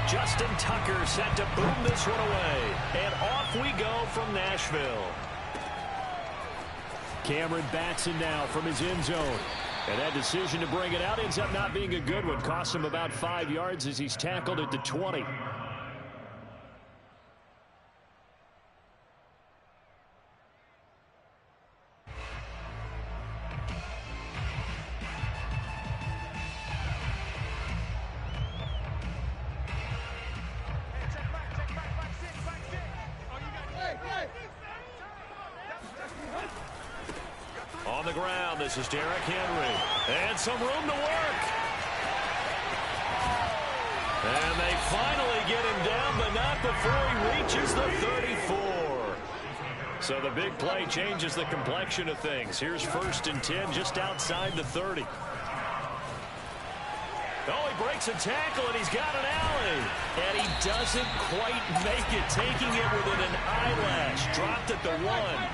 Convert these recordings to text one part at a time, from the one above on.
Justin Tucker set to boom this one away. And off we go from Nashville. Cameron Batson now from his end zone. And that decision to bring it out ends up not being a good one. Costs him about 5 yards as he's tackled at the 20. On the ground, this is Derrick Henry. And some room to work. And they finally get him down, but not before he reaches the 34. So the big play changes the complexion of things. Here's 1st and 10 just outside the 30. Oh, he breaks a tackle, and he's got an alley. And he doesn't quite make it, taking it within an eyelash. Dropped at the 1.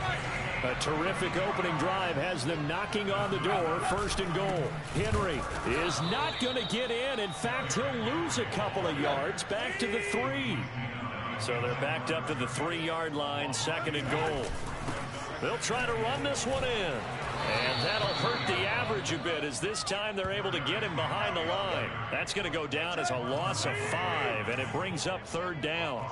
A terrific opening drive has them knocking on the door. 1st and goal. Henry is not going to get in. In fact, he'll lose a couple of yards back to the 3. So they're backed up to the 3-yard line. 2nd and goal. They'll try to run this one in. And that'll hurt the average a bit as this time they're able to get him behind the line. That's going to go down as a loss of 5, and it brings up 3rd down.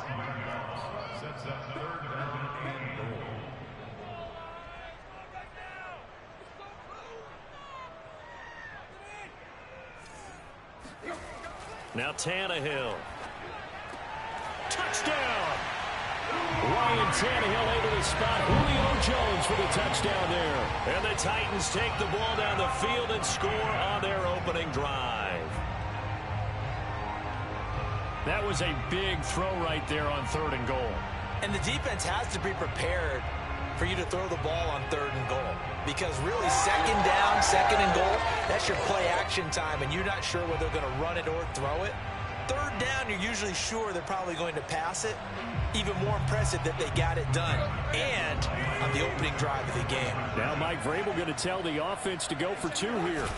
Now Tannehill. Touchdown! Ryan Tannehill into the spot. Julio Jones for the touchdown there. And the Titans take the ball down the field and score on their opening drive. That was a big throw right there on 3rd and goal. And the defense has to be prepared for you to throw the ball on 3rd and goal. Because really, 2nd down, 2nd and goal, that's your play action time, and you're not sure whether they're going to run it or throw it. 3rd down, you're usually sure they're probably going to pass it. Even more impressive that they got it done, and on the opening drive of the game. Now Mike Vrabel going to tell the offense to go for 2 here.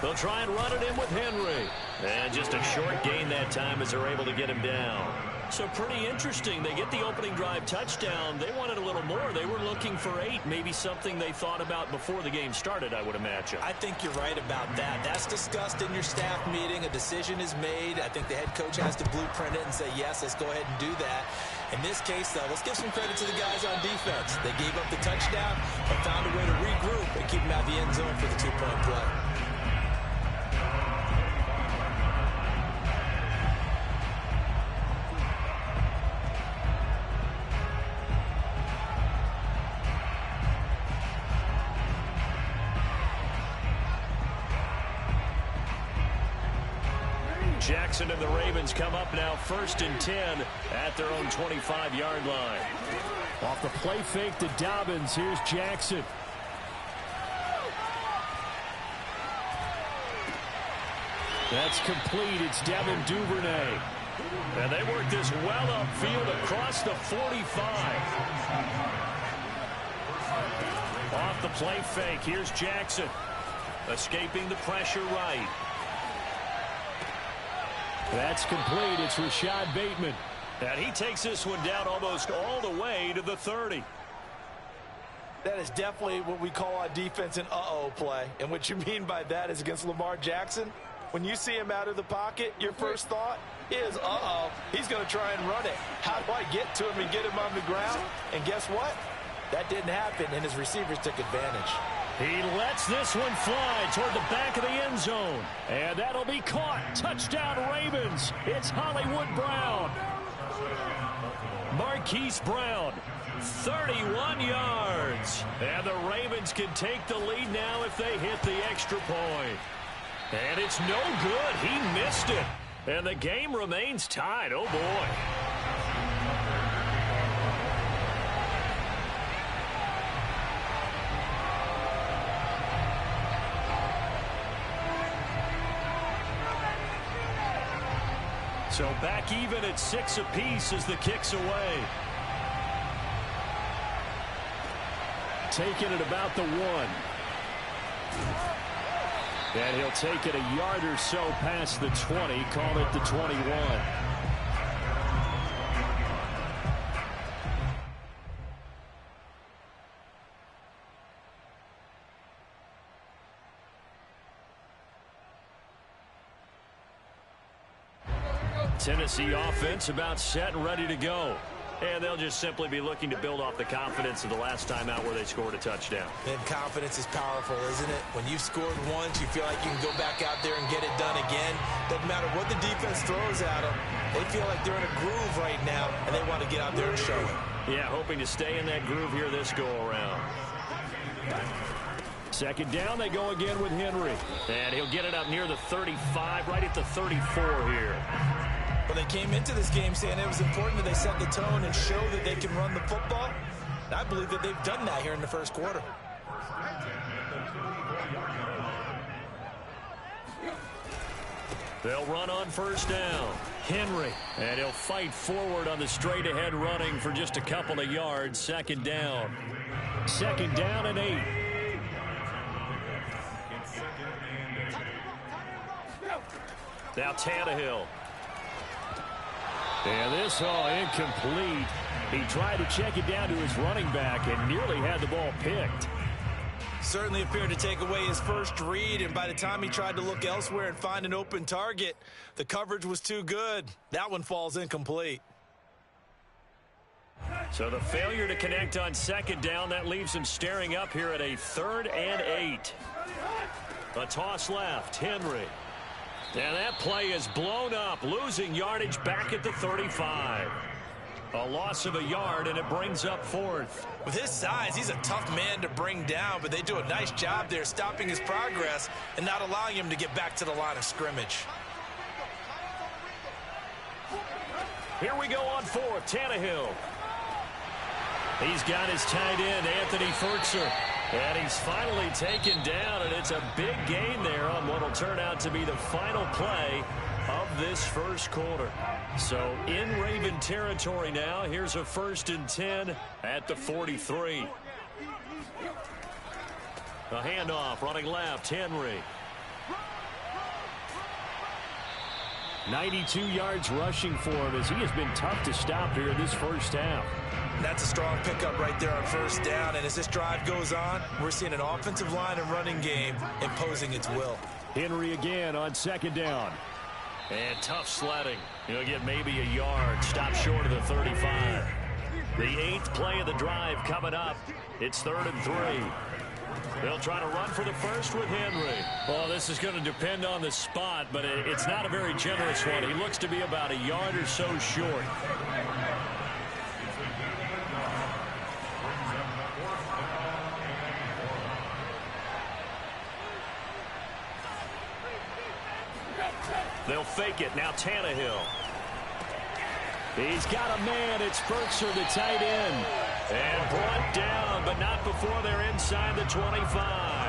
They'll try and run it in with Henry. And just a short gain that time as they're able to get him down. So pretty interesting. They get the opening drive touchdown. They wanted a little more. They were looking for 8. Maybe something they thought about before the game started, I would imagine. I think you're right about that. That's discussed in your staff meeting. A decision is made. I think the head coach has to blueprint it and say, yes, let's go ahead and do that. In this case, though, let's give some credit to the guys on defense. They gave up the touchdown, but found a way to regroup and keep them out of the end zone for the 2-point play. Jackson and the Ravens come up now 1st and 10 at their own 25-yard line. Off the play fake to Dobbins. Here's Jackson. That's complete. It's Devin Duvernay. And they work this well upfield across the 45. Off the play fake. Here's Jackson. Escaping the pressure right. That's complete. It's Rashad Bateman. And he takes this one down almost all the way to the 30. That is definitely what we call on defense an uh-oh play. And what you mean by that is against Lamar Jackson, when you see him out of the pocket, your first thought is, uh-oh, he's going to try and run it. How do I get to him and get him on the ground? And guess what? That didn't happen, and his receivers took advantage. He lets this one fly toward the back of the end zone. And that'll be caught. Touchdown, Ravens. It's Hollywood Brown. Marquise Brown, 31 yards. And the Ravens can take the lead now if they hit the extra point. And it's no good. He missed it. And the game remains tied. Oh, boy. So back even at 6 apiece as the kick's away. Taking it about the 1. And he'll take it a yard or so past the 20, call it the 21. Tennessee offense about set and ready to go. And they'll just simply be looking to build off the confidence of the last time out where they scored a touchdown. And confidence is powerful, isn't it? When you've scored once, you feel like you can go back out there and get it done again. Doesn't matter what the defense throws at them. They feel like they're in a groove right now, and they want to get out there and show it. Yeah, hoping to stay in that groove here this go-around. Second down, they go again with Henry. And he'll get it up near the 35, right at the 34 here. Well, they came into this game saying it was important that they set the tone and show that they can run the football. And I believe that they've done that here in the first quarter. They'll run on first down. Henry. And he'll fight forward on the straight-ahead running for just a couple of yards. Second down. Second down and 8. Now Tannehill. And this all incomplete. He tried to check it down to his running back and nearly had the ball picked. Certainly appeared to take away his first read, and by the time he tried to look elsewhere and find an open target, the coverage was too good. That one falls incomplete. So the failure to connect on second down, that leaves him staring up here at a 3rd and 8. A toss left. Henry. And that play is blown up, losing yardage back at the 35. A loss of a yard, and it brings up 4th. With his size, he's a tough man to bring down, but they do a nice job there stopping his progress and not allowing him to get back to the line of scrimmage. Here we go on 4th. Tannehill. He's got his tight end, Anthony Fertzer. And he's finally taken down, and it's a big gain there on what will turn out to be the final play of this first quarter. So in Raven territory now, here's a 1st and 10 at the 43. A handoff, running left, Henry. 92 yards rushing for him as he has been tough to stop here this first half. That's a strong pickup right there on first down, and as this drive goes on, we're seeing an offensive line and running game imposing its will. Henry again on second down. And tough sledding. He'll get maybe a yard. Stop short of the 35. The 8th play of the drive coming up. It's 3rd and 3. They'll try to run for the first with Henry. Well, this is going to depend on the spot, but it's not a very generous one. He looks to be about a yard or so short. They'll fake it. Now Tannehill. He's got a man. It's Fertzer, the tight end. And brought down, but not before they're inside the 25.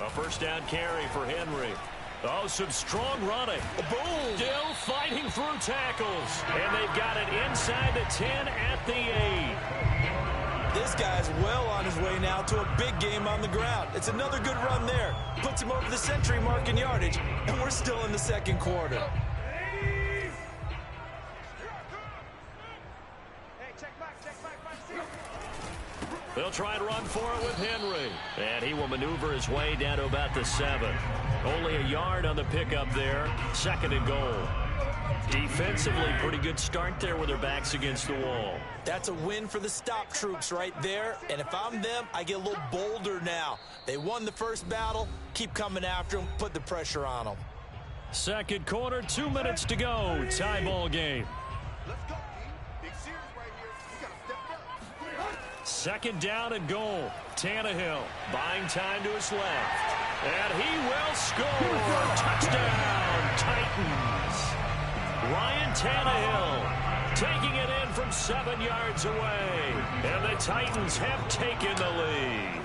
A first down carry for Henry. Oh, some strong running. Boom! Still fighting through tackles. And they've got it inside the 10 at the 8. This guy's well on his way now to a big game on the ground. It's another good run there. Puts him over the century mark in yardage. And we're still in the second quarter. They'll try and run for it with Henry. And he will maneuver his way down to about the 7. Only a yard on the pickup there. 2nd and goal. Defensively, pretty good start there with their backs against the wall. That's a win for the stop troops right there. And if I'm them, I get a little bolder now. They won the first battle. Keep coming after them. Put the pressure on them. Second quarter, 2 minutes to go. Tie ball game. Second down and goal. Tannehill buying time to his left. And he will score. Touchdown, Titans. Ryan Tannehill taking it in from 7 yards away. And the Titans have taken the lead.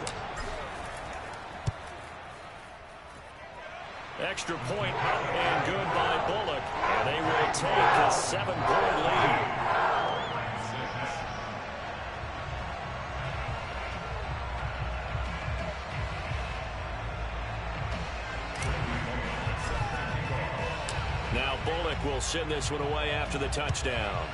Extra point up and good by Bullock. And they will take a 7-point lead. Now Bullock will send this one away after the touchdown.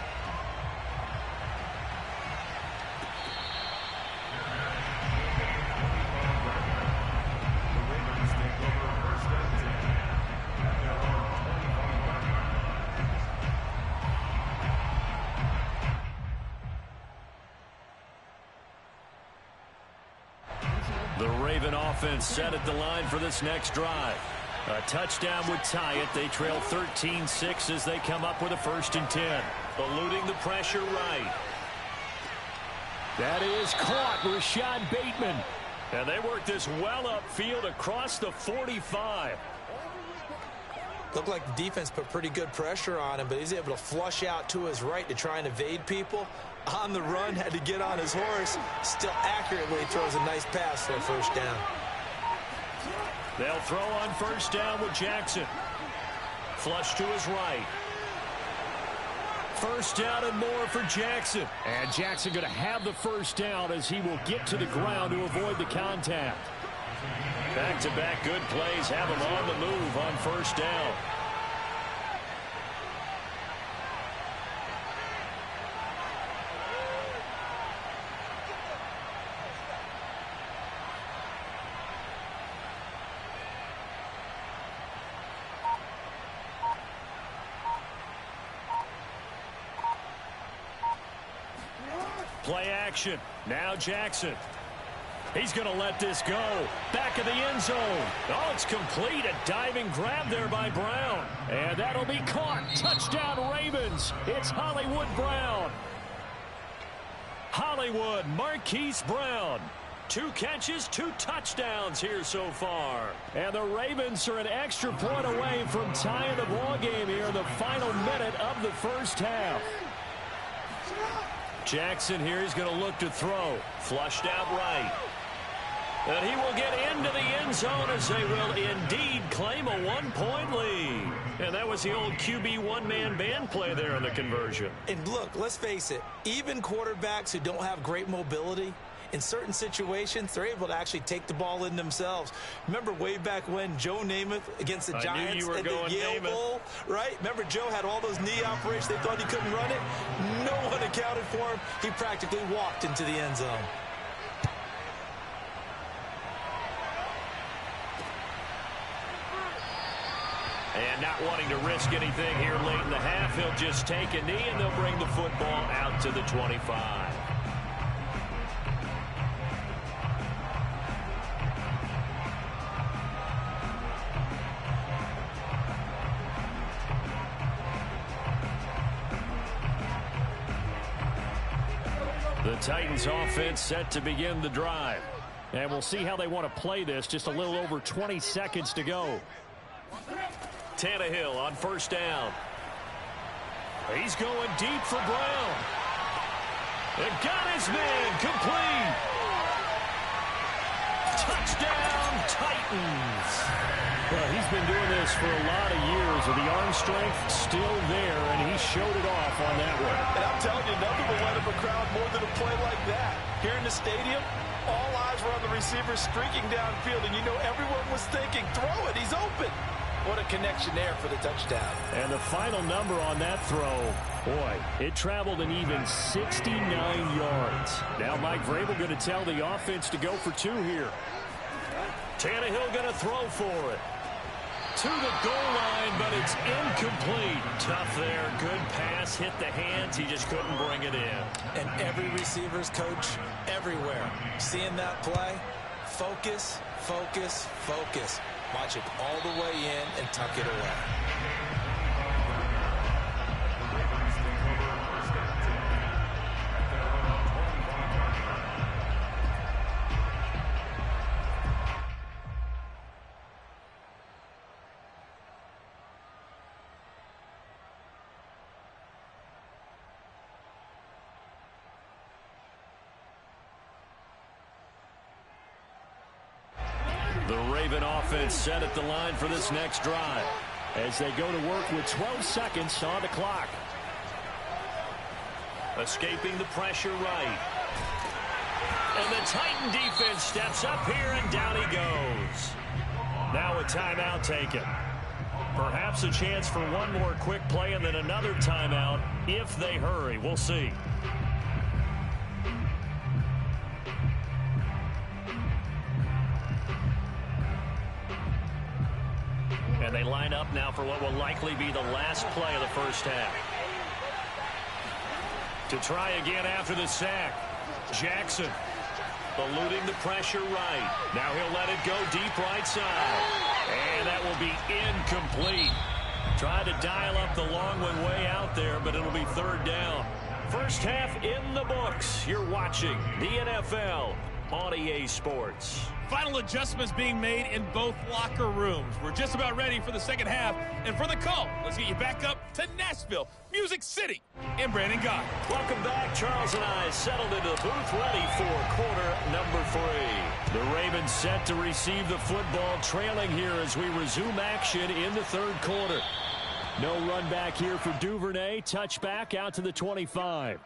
The Raven offense set at the line for this next drive. A touchdown would tie it. They trail 13-6 as they come up with a 1st and 10. Eluding the pressure right. That is caught. Rashad Bateman. And they work this well upfield across the 45. Looked like the defense put pretty good pressure on him, but he's able to flush out to his right to try and evade people. On the run, had to get on his horse. Still accurately throws a nice pass for a 1st down. They'll throw on 1st down with Jackson. Flush to his right. 1st down and more for Jackson. And Jackson going to have the 1st down as he will get to the ground to avoid the contact. Back-to-back good plays have him on the move on 1st down. Play action. Now Jackson. He's going to let this go. Back of the end zone. Oh, it's complete. A diving grab there by Brown. And that'll be caught. Touchdown Ravens. It's Hollywood Brown. Hollywood Marquise Brown. 2 catches, 2 touchdowns here so far. And the Ravens are an extra point away from tying the ball game here in the final minute of the 1st half. Jackson here, he's going to look to throw. Flushed out right. And he will get into the end zone as they will indeed claim a 1-point lead. And that was the old QB one-man band play there on the conversion. And look, let's face it, even quarterbacks who don't have great mobility, in certain situations, they're able to actually take the ball in themselves. Remember way back when Joe Namath against the Giants at the Yale Bowl, right? Remember Joe had all those knee operations. They thought he couldn't run it. No one accounted for him. He practically walked into the end zone. And not wanting to risk anything here late in the half, he'll just take a knee and they'll bring the football out to the 25. The Titans offense set to begin the drive. And we'll see how they want to play this. Just a little over 20 seconds to go. Tannehill on 1st down. He's going deep for Brown. And got his man complete. Touchdown Titans. Well, he's been doing this for a lot of years, with the arm strength still there, and he showed it off on that one. And I'm telling you, nothing will light up a crowd more than a play like that. Here in the stadium, all eyes were on the receiver streaking downfield, and you know everyone was thinking, throw it, he's open. What a connection there for the touchdown. And the final number on that throw, boy, it traveled an even 69 yards. Now Mike Vrabel going to tell the offense to go for 2 here. Tannehill going to throw for it. To the goal line, but it's incomplete. Tough there. Good pass. Hit the hands. He just couldn't bring it in. And every receiver's coach everywhere. Seeing that play, focus, focus, focus. Watch it all the way in and tuck it away. The Raven offense set at the line for this next drive as they go to work with 12 seconds on the clock. Escaping the pressure right. And the Titan defense steps up here, and down he goes. Now a timeout taken. Perhaps a chance for one more quick play and then another timeout if they hurry. We'll see. And they line up now for what will likely be the last play of the first half. To try again after the sack. Jackson eluding the pressure right. Now he'll let it go deep right side. And that will be incomplete. Tried to dial up the long one way out there, but it'll be third down. First half in the books. You're watching the NFL on EA Sports. Final adjustments being made in both locker rooms. We're just about ready for the second half. And for the call, let's get you back up to Nashville, Music City, and Brandon Gott. Welcome back. Charles and I settled into the booth ready for quarter number 3. The Ravens set to receive the football, trailing here as we resume action in the third quarter. No run back here for Duvernay. Touchback out to the 25.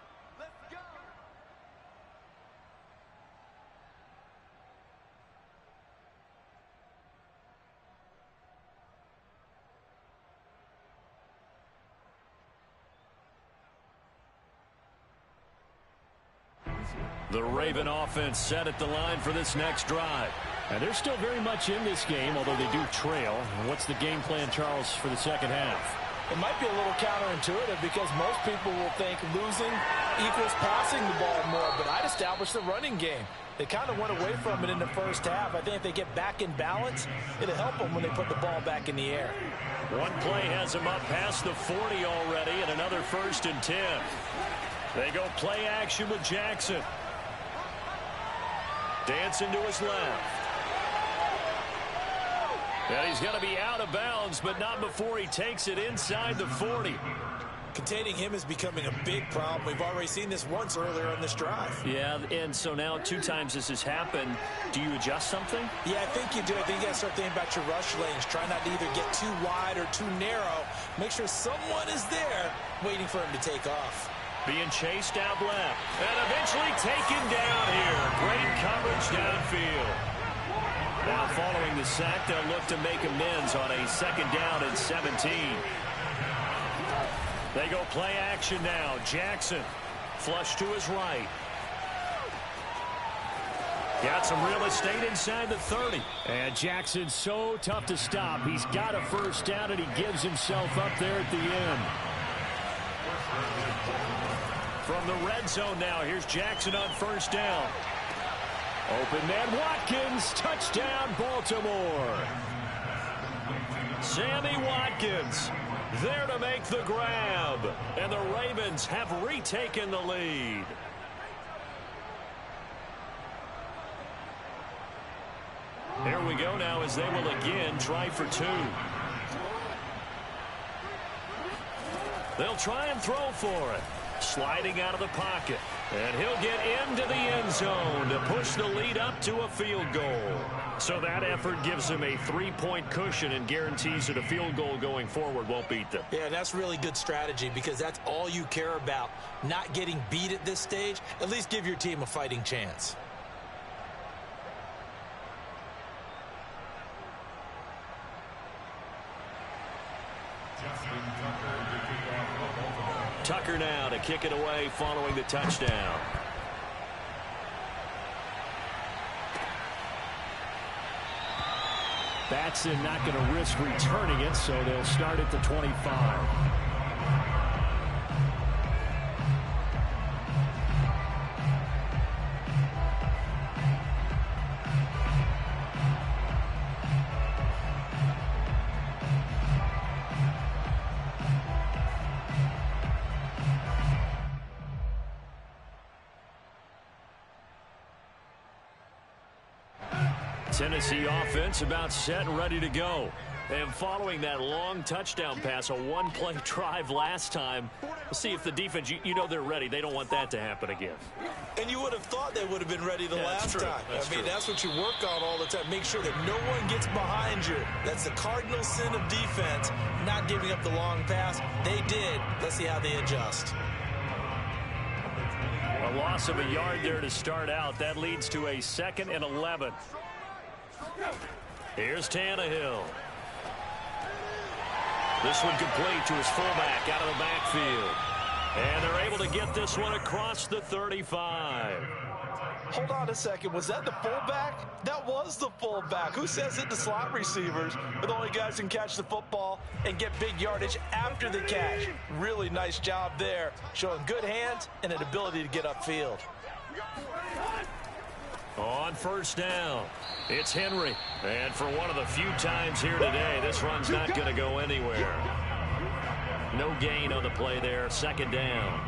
The Raven offense set at the line for this next drive. And they're still very much in this game, although they do trail. What's the game plan, Charles, for the second half? It might be a little counterintuitive because most people will think losing equals passing the ball more, but I'd establish the running game. They kind of went away from it in the first half. I think if they get back in balance, it'll help them when they put the ball back in the air. One play has them up past the 40 already, and another 1st and 10. They go play action with Jackson. Dancing to his left. And he's going to be out of bounds, but not before he takes it inside the 40. Containing him is becoming a big problem. We've already seen this once earlier on this drive. Yeah, and so now 2 times this has happened. Do you adjust something? Yeah, I think you do. I think you got to start thinking about your rush lanes. Try not to either get too wide or too narrow. Make sure someone is there waiting for him to take off. Being chased out left. And eventually taken down here. Great coverage downfield. Now following the sack, they'll look to make amends on a 2nd down and 17. They go play action now. Jackson, flush to his right. Got some real estate inside the 30. And Jackson's so tough to stop. He's got a first down, and he gives himself up there at the end. From the red zone now, here's Jackson on 1st down. Open man Watkins, touchdown Baltimore. Sammy Watkins there to make the grab. And the Ravens have retaken the lead. Here we go now as they will again try for 2. They'll try and throw for it. Sliding out of the pocket. And he'll get into the end zone to push the lead up to a field goal. So that effort gives him a 3-point cushion and guarantees that a field goal going forward won't beat them. Yeah, that's really good strategy because that's all you care about. Not getting beat at this stage. At least give your team a fighting chance. Tucker now to kick it away following the touchdown. Batson not going to risk returning it, so they'll start at the 25. Tennessee offense about set and ready to go. And following that long touchdown pass, a one-play drive last time, we'll see if the defense, you know they're ready. They don't want that to happen again. And you would have thought they would have been ready the last time. That's what you work on all the time. Make sure that no one gets behind you. That's the cardinal sin of defense, not giving up the long pass. They did. Let's see how they adjust. A loss of a yard there to start out. That leads to a 2nd and 11. Here's Tannehill. This one complete to his fullback out of the backfield. And they're able to get this one across the 35. Hold on a second. Was that the fullback? That was the fullback. Who says it to slot receivers? But the only guys who can catch the football and get big yardage after the catch. Really nice job there, showing good hands and an ability to get upfield. On first down, it's Henry. And for one of the few times here today, this run's not going to go anywhere. No gain on the play there, 2nd down.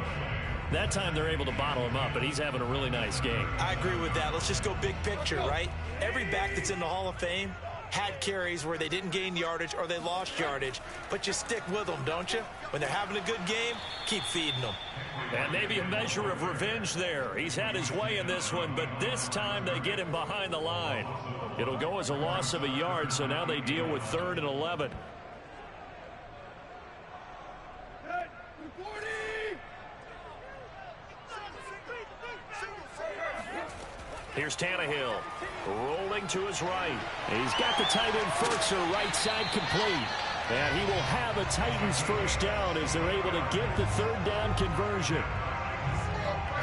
That time they're able to bottle him up, but he's having a really nice game. I agree with that. Let's just go big picture, right? Every back that's in the Hall of Fame had carries where they didn't gain yardage or they lost yardage, but you stick with them, don't you? When they're having a good game, keep feeding them. And maybe a measure of revenge there. He's had his way in this one, but this time they get him behind the line. It'll go as a loss of a yard, so now they deal with 3rd and 11. Here's Tannehill, rolling to his right. He's got the tight end first, right side complete. And he will have a Titans first down as they're able to get the 3rd down conversion.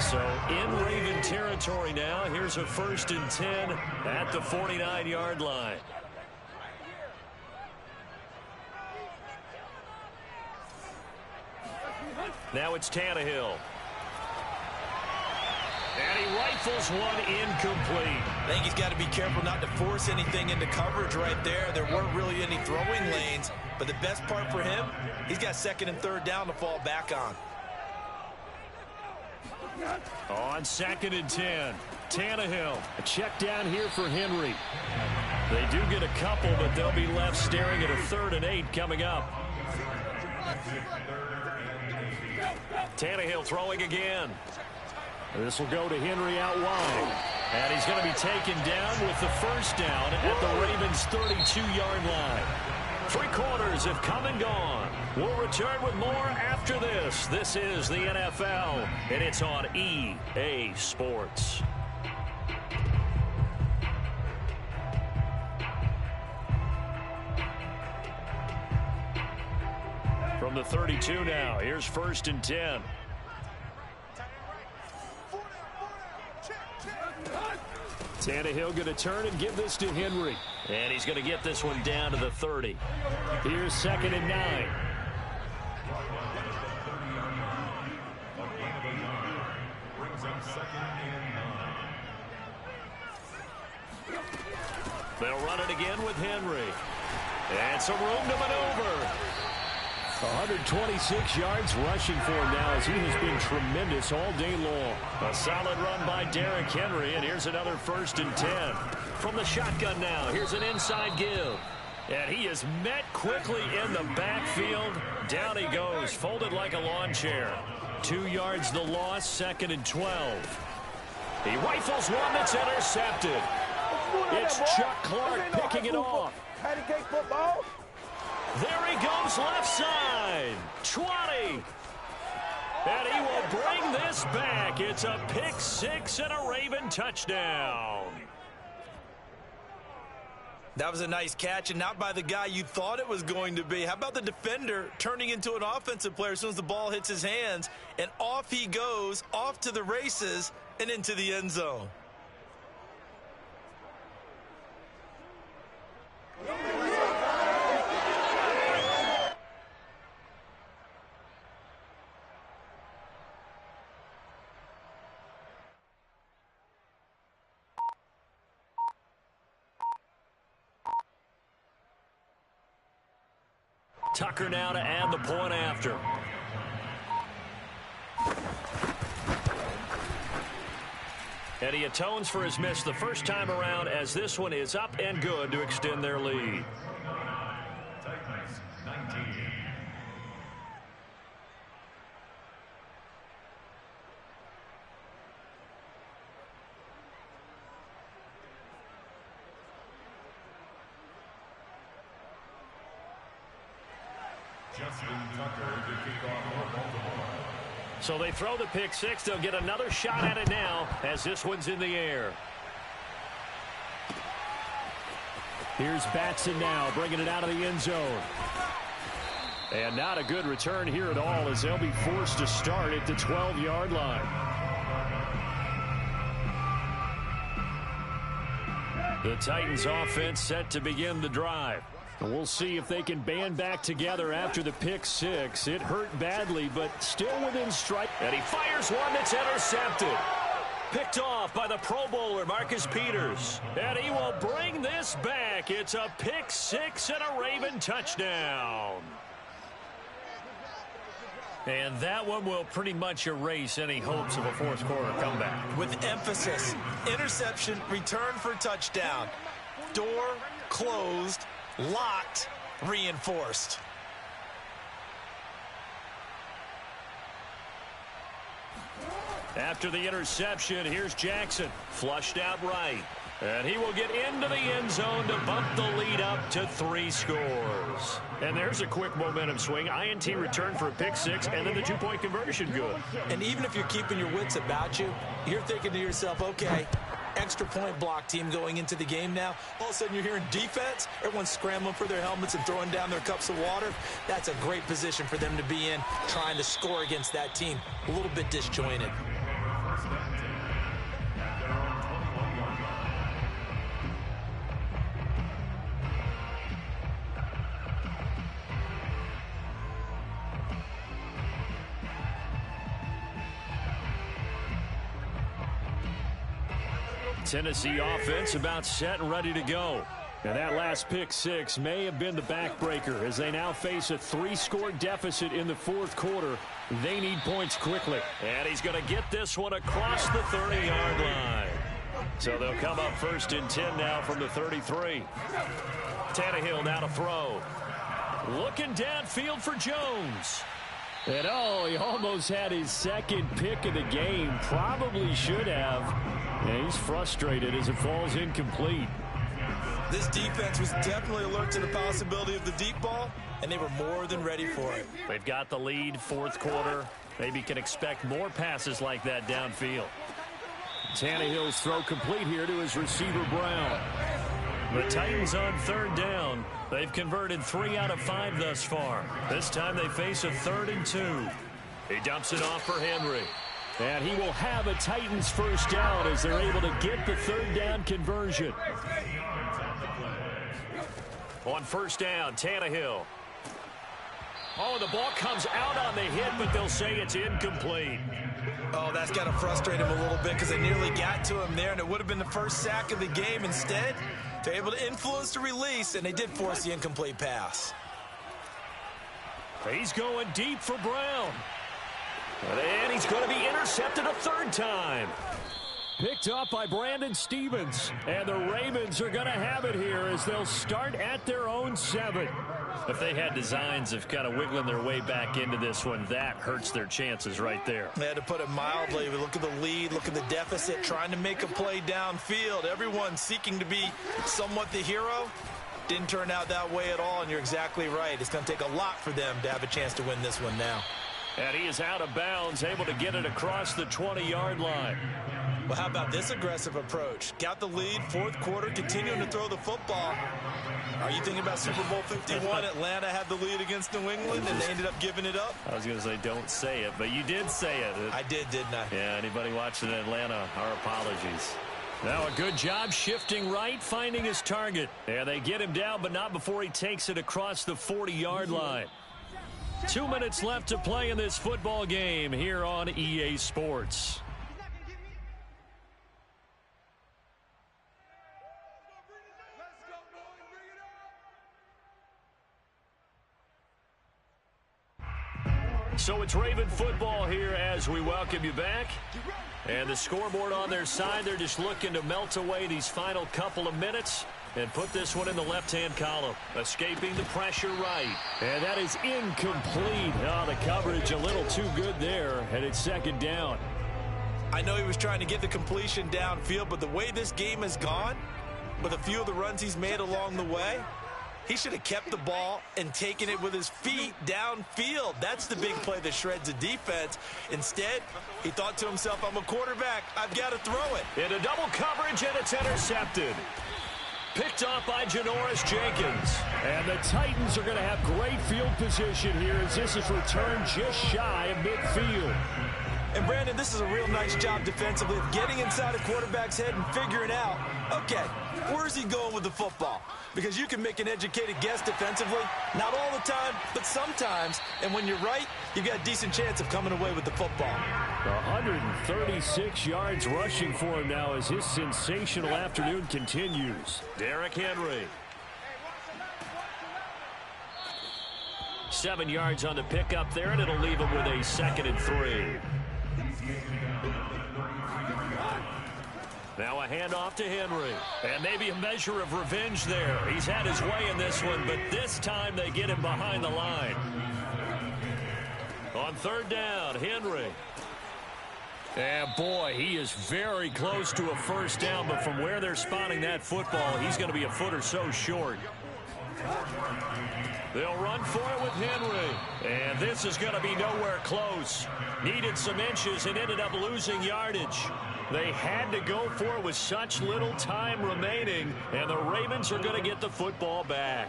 So in Raven territory now, here's a 1st and 10 at the 49-yard line. Now it's Tannehill. And he rifles one incomplete. I think he's got to be careful not to force anything into coverage right there. There weren't really any throwing lanes. But the best part for him, he's got 2nd and 3rd down to fall back on. On 2nd and 10, Tannehill. A check down here for Henry. They do get a couple, but they'll be left staring at a 3rd and 8 coming up. Tannehill throwing again. This will go to Henry out wide. And he's going to be taken down with the first down at the Ravens' 32-yard line. 3 quarters have come and gone. We'll return with more after this. This is the NFL, and it's on EA Sports. From the 32 now, here's 1st and 10. Tannehill going to turn and give this to Henry. And he's going to get this one down to the 30. Here's 2nd and 9. They'll run it again with Henry. And some room to maneuver. 126 yards rushing for him now as he has been tremendous all day long. A solid run by Derrick Henry, and here's another 1st and 10. From the shotgun now, here's an inside give. And he is met quickly in the backfield. Down he goes, folded like a lawn chair. 2 yards the loss, 2nd and 12. He rifles one that's intercepted. It's Chuck Clark picking it off. Pancake football. There he goes left side. 20. And he will bring this back. It's a pick 6 and a Raven touchdown. That was a nice catch, and not by the guy you thought it was going to be. How about the defender turning into an offensive player as soon as the ball hits his hands, and off he goes, off to the races, and into the end zone. Tucker now to add the point after. And he atones for his miss the first time around as this one is up and good to extend their lead. So they throw the pick six. They'll get another shot at it now as this one's in the air. Here's Batson now, bringing it out of the end zone. And not a good return here at all as they'll be forced to start at the 12-yard line. The Titans offense set to begin the drive. And we'll see if they can band back together after the pick six. It hurt badly, but still within strike. And he fires one that's intercepted. Picked off by the Pro Bowler, Marcus Peters. And he will bring this back. It's a pick six and a Raven touchdown. And that one will pretty much erase any hopes of a fourth quarter comeback. With emphasis, interception, return for touchdown. Door closed, locked, reinforced. After the interception, here's Jackson. Flushed out right. And he will get into the end zone to bump the lead up to 3 scores. And there's a quick momentum swing. INT return for a pick six, and then the 2-point conversion good. And even if you're keeping your wits about you, you're thinking to yourself, okay, extra point block team going into the game now. All of a sudden you're hearing defense. Everyone's scrambling for their helmets and throwing down their cups of water. That's a great position for them to be in, trying to score against that team. A little bit disjointed. Tennessee offense about set and ready to go. And that last pick six may have been the backbreaker as they now face a 3-score deficit in the fourth quarter. They need points quickly. And he's going to get this one across the 30-yard line. So they'll come up first and 10 now from the 33. Tannehill now to throw. Looking downfield for Jones. And he almost had his second pick of the game. Probably should have. And he's frustrated as it falls incomplete. This defense was definitely alert to the possibility of the deep ball, and they were more than ready for it. They've got the lead, fourth quarter. Maybe can expect more passes like that downfield. Tannehill's throw complete here to his receiver, Brown. The Titans on third down. They've converted 3 out of 5 thus far. This time they face a 3rd and 2. He dumps it off for Henry. And he will have a Titans first down as they're able to get the 3rd down conversion. On first down, Tannehill. The ball comes out on the hit, but they'll say it's incomplete. That's got to frustrate him a little bit because they nearly got to him there, and it would have been the first sack of the game. Instead, they're able to influence the release, and they did force the incomplete pass. He's going deep for Brown. And he's going to be intercepted a 3rd time. Picked up by Brandon Stevens. And the Ravens are going to have it here as they'll start at their own 7. If they had designs of kind of wiggling their way back into this one, that hurts their chances right there. They had to put it mildly. Look at the lead, look at the deficit, trying to make a play downfield. Everyone seeking to be somewhat the hero. Didn't turn out that way at all, and you're exactly right. It's going to take a lot for them to have a chance to win this one now. And he is out of bounds, able to get it across the 20-yard line. Well, how about this aggressive approach? Got the lead, fourth quarter, continuing to throw the football. Are you thinking about Super Bowl 51? Atlanta had the lead against New England, and they ended up giving it up? I was going to say don't say it, but you did say it. I did, didn't I? Yeah, anybody watching Atlanta, our apologies. Now a good job shifting right, finding his target. Yeah, they get him down, but not before he takes it across the 40-yard line. 2 minutes left to play in this football game here on EA Sports. So it's Raven football here as we welcome you back. And the scoreboard on their side, they're just looking to melt away these final couple of minutes and put this one in the left-hand column. Escaping the pressure right. And that is incomplete. The coverage a little too good there, and it's 2nd down. I know he was trying to get the completion downfield, but the way this game has gone, with a few of the runs he's made along the way, He should have kept the ball and taken it with his feet downfield. That's the big play that shreds the defense. Instead, he thought to himself, I'm a quarterback. I've got to throw it. Into double coverage, and it's intercepted. Picked off by Janoris Jenkins. And the Titans are going to have great field position here as this is returned just shy of midfield. And, Brandon, this is a real nice job defensively of getting inside a quarterback's head and figuring out, okay, where's he going with the football? Because you can make an educated guess defensively, not all the time, but sometimes. And when you're right, you've got a decent chance of coming away with the football. 136 yards rushing for him now as his sensational afternoon continues. Derrick Henry. 7 yards on the pickup there, and it'll leave him with a 2nd and 3. Now a handoff to Henry. And maybe a measure of revenge there. He's had his way in this one, but this time they get him behind the line. On 3rd down, Henry. And boy, he is very close to a 1st down, but from where they're spotting that football, he's going to be a foot or so short. They'll run for it with Henry. And this is going to be nowhere close. Needed some inches and ended up losing yardage. They had to go for it with such little time remaining, and the Ravens are going to get the football back.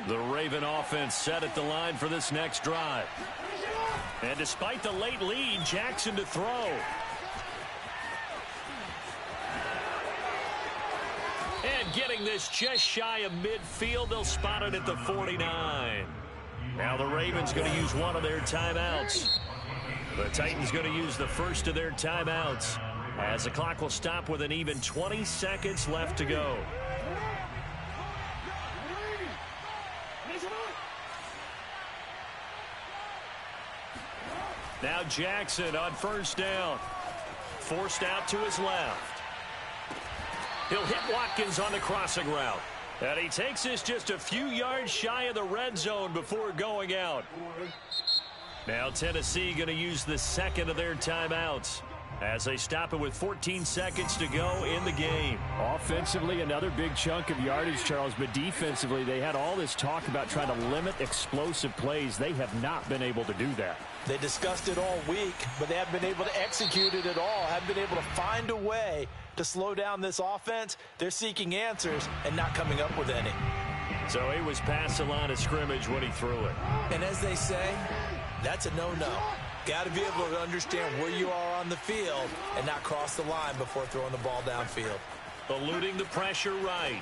The Raven offense set at the line for this next drive. And despite the late lead, Jackson to throw. And getting this just shy of midfield, they'll spot it at the 49. Now the Ravens going to use one of their timeouts. The Titans going to use the first of their timeouts, as the clock will stop with an even 20 seconds left to go. Now Jackson on 1st down. Forced out to his left. He'll hit Watkins on the crossing route. And he takes this just a few yards shy of the red zone before going out. Now Tennessee going to use the 2nd of their timeouts as they stop it with 14 seconds to go in the game. Offensively, another big chunk of yardage, Charles, but defensively, they had all this talk about trying to limit explosive plays. They have not been able to do that. They discussed it all week, but they haven't been able to execute it at all, haven't been able to find a way to slow down this offense. They're seeking answers and not coming up with any. So he was past the line of scrimmage when he threw it. And as they say, that's a no-no. Got to be able to understand where you are on the field and not cross the line before throwing the ball downfield. Eluding the pressure right.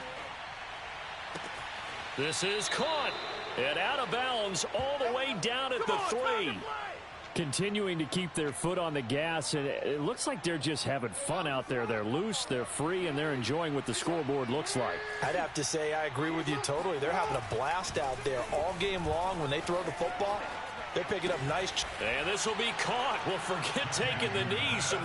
This is caught and out of bounds all the way down at the 3. Continuing to keep their foot on the gas, and it looks like they're just having fun out there. They're loose, they're free, and they're enjoying what the scoreboard looks like. I'd have to say I agree with you totally. They're having a blast out there all game long when they throw the football. They're picking up nice. And this will be caught. Well, forget taking the knee. Some